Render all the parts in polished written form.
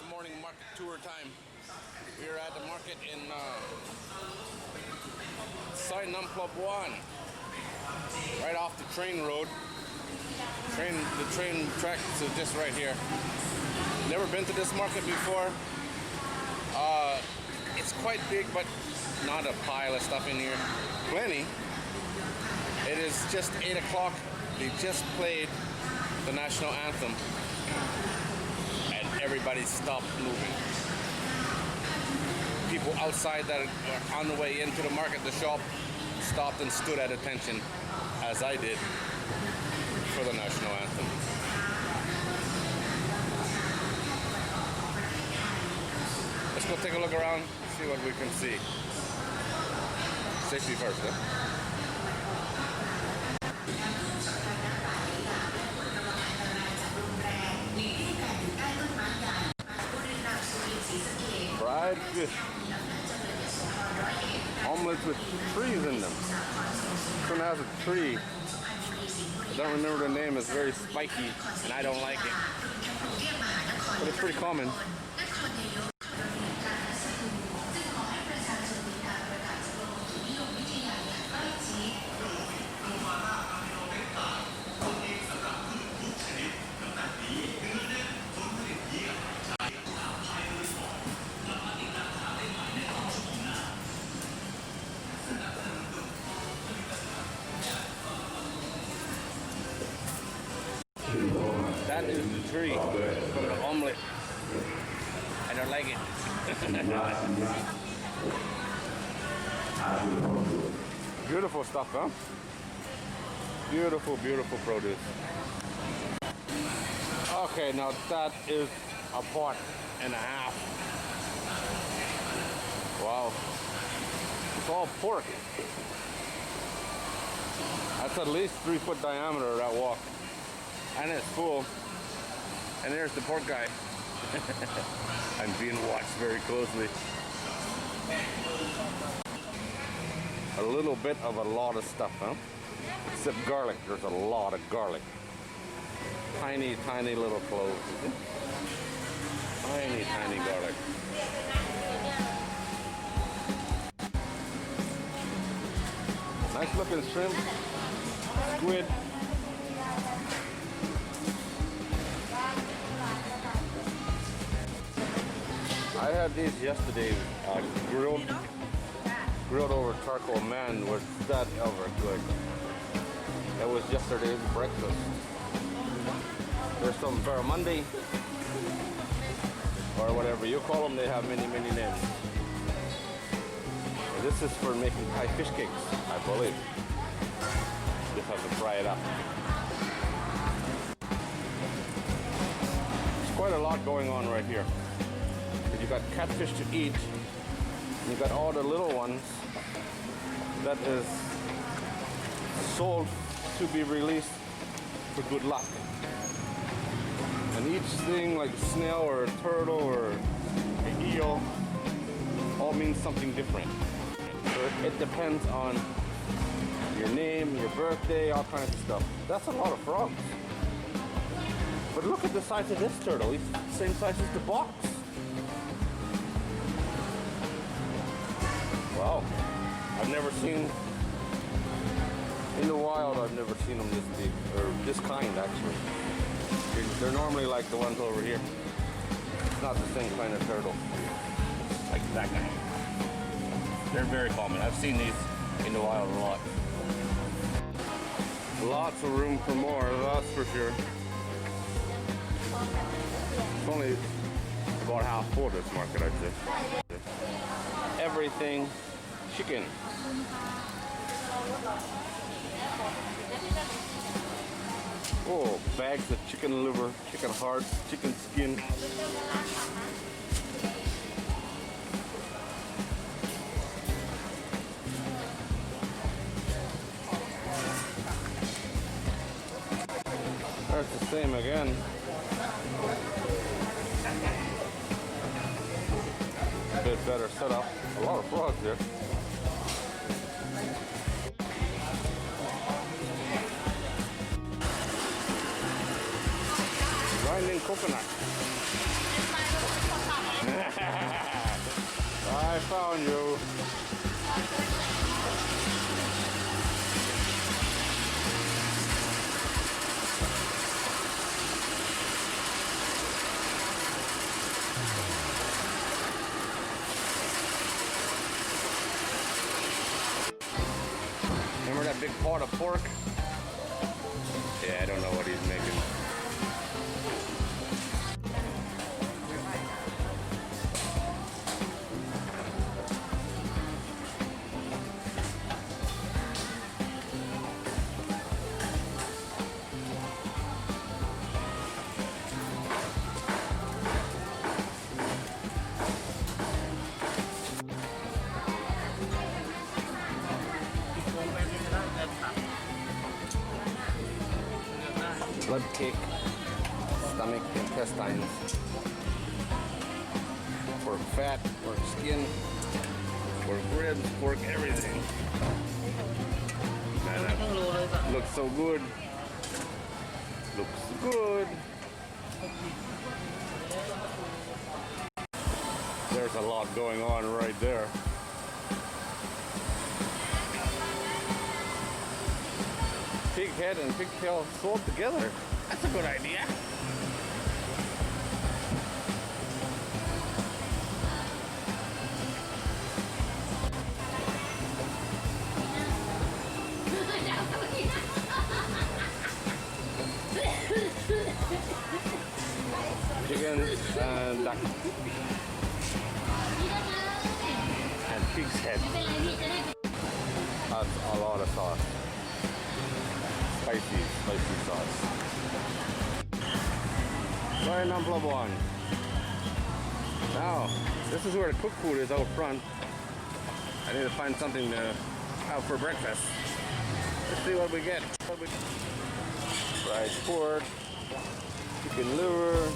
It's morning market tour time. We are at the market in Soi Neonplubwan, right off the train road. The train tracks is just right here. Never been to this market before. It's quite big, but not a pile of stuff in here. Plenty. It is just 8 o'clock. They just played the national anthem, and everybody stopped moving. People outside that are on the way into the market, the shop, stopped and stood at attention, as I did, for the national anthem. Let's go take a look around, see what we can see. Safety first, huh? Fried fish. Omelets with trees in them. This one has a tree. I don't remember the name. It's very spiky, and I don't like it. But it's pretty common. That is the tree for the omelet. I don't like it. Beautiful stuff, huh? Beautiful, beautiful produce. Okay, now that is a pot and a half. Wow. It's all pork. That's at least 3-foot diameter, that wok. And it's full. And there's the pork guy. I'm being watched very closely. A little bit of a lot of stuff, huh? Except garlic. There's a lot of garlic. Tiny, tiny little cloves. Tiny, tiny garlic. Nice looking shrimp. Squid. I had these yesterday, grilled over charcoal. Man, was that ever good. That was yesterday's breakfast. There's some barramundi, or whatever you call them. They have many, many names. This is for making Thai fish cakes, I believe. Just have to fry it up. There's quite a lot going on right here. You got catfish to eat. You got all the little ones that is sold to be released for good luck. And each thing, like a snail or a turtle or an eel, all means something different. So it depends on your name, your birthday, all kinds of stuff. That's a lot of frogs. But look at the size of this turtle. It's the same size as the box. Wow, I've never seen, in the wild, I've never seen them this big, or this kind actually. They're normally like the ones over here. It's not the same kind of turtle. It's like that guy. They're very common. I've seen these in the wild a lot. Lots of room for more, that's for sure. It's only about half full, this market, I'd say. Everything chicken. Oh, bags of chicken liver, chicken hearts, chicken skin. That's the same again. A bit better setup. A lot of frogs there. Grinding coconut. I found you. Remember that big pot of pork? Yeah, I don't know what he's making. Blood cake, stomach, intestines, pork fat, pork skin, pork ribs, pork everything. Man, that looks so good. Looks good. There's a lot going on right there. Pig head and pigtail sold together. That's a good idea. Chicken and duck. And pig's head. That's a lot of sauce. Spicy sauce. Soi Neonplubwan. Now, this is where the cooked food is out front. I need to find something to have for breakfast. Let's see what we get. Fried pork, chicken liver,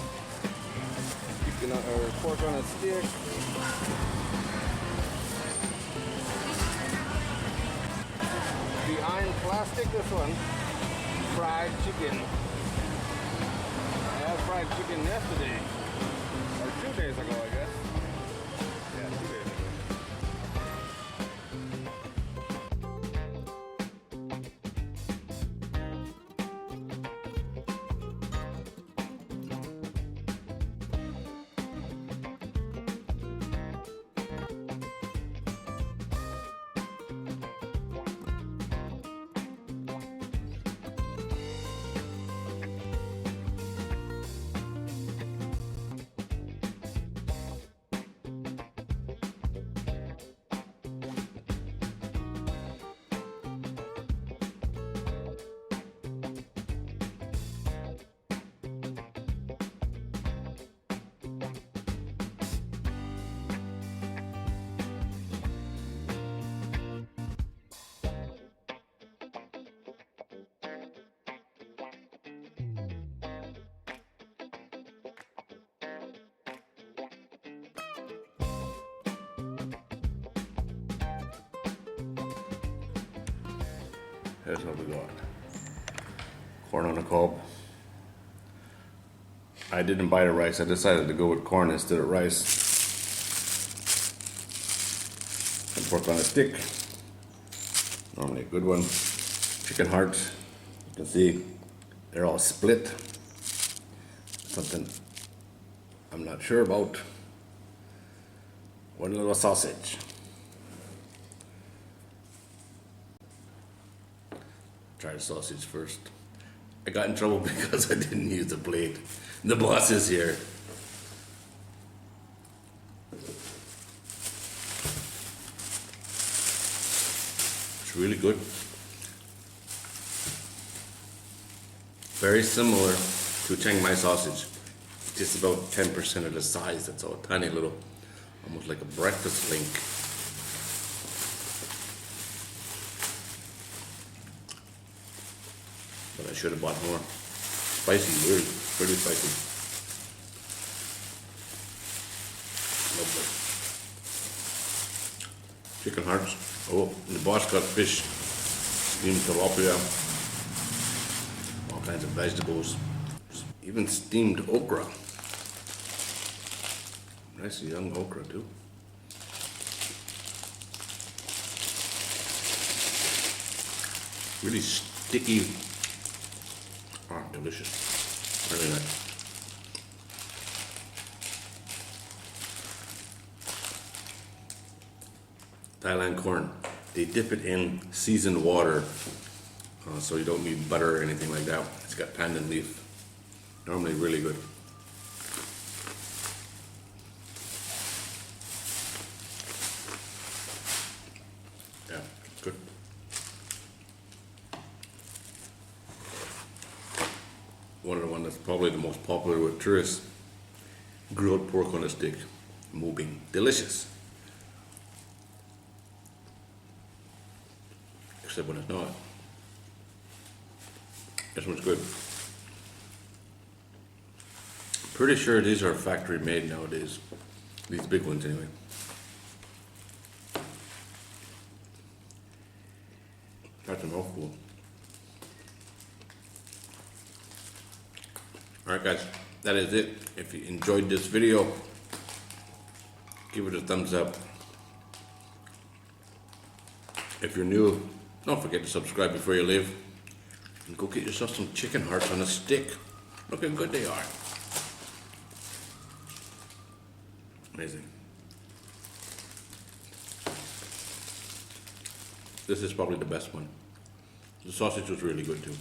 chicken or pork on a stick. Behind plastic, this one. Fried chicken. I had fried chicken yesterday. Or 2 days ago, I guess. Yeah, 2 days ago. Here's what we got. Corn on the cob. I didn't buy the rice. I decided to go with corn instead of rice. And pork on a stick. Normally a good one. Chicken hearts. You can see they're all split. Something I'm not sure about. One little sausage. Try the sausage first. I got in trouble because I didn't use the plate. The boss is here. It's really good. Very similar to Chiang Mai sausage. Just about 10% of the size. That's all tiny little, almost like a breakfast link. But I should have bought more. Spicy, really spicy. Lovely. Chicken hearts. Oh, and the boss got fish, steamed tilapia, all kinds of vegetables, even steamed okra. Nice young okra too. Really sticky. Oh, delicious. Really nice. Thailand corn. They dip it in seasoned water, so you don't need butter or anything like that. It's got pandan leaf. Normally really good. Yeah, good. One of the ones that's probably the most popular with tourists. Grilled pork on a stick. Moving. Delicious. Except when it's not. This one's good. Pretty sure these are factory made nowadays. These big ones anyway. That's a mouthful. Alright guys, that is it. If you enjoyed this video, give it a thumbs up. If you're new, don't forget to subscribe before you leave. And go get yourself some chicken hearts on a stick. Look how good they are. Amazing. This is probably the best one. The sausage was really good too.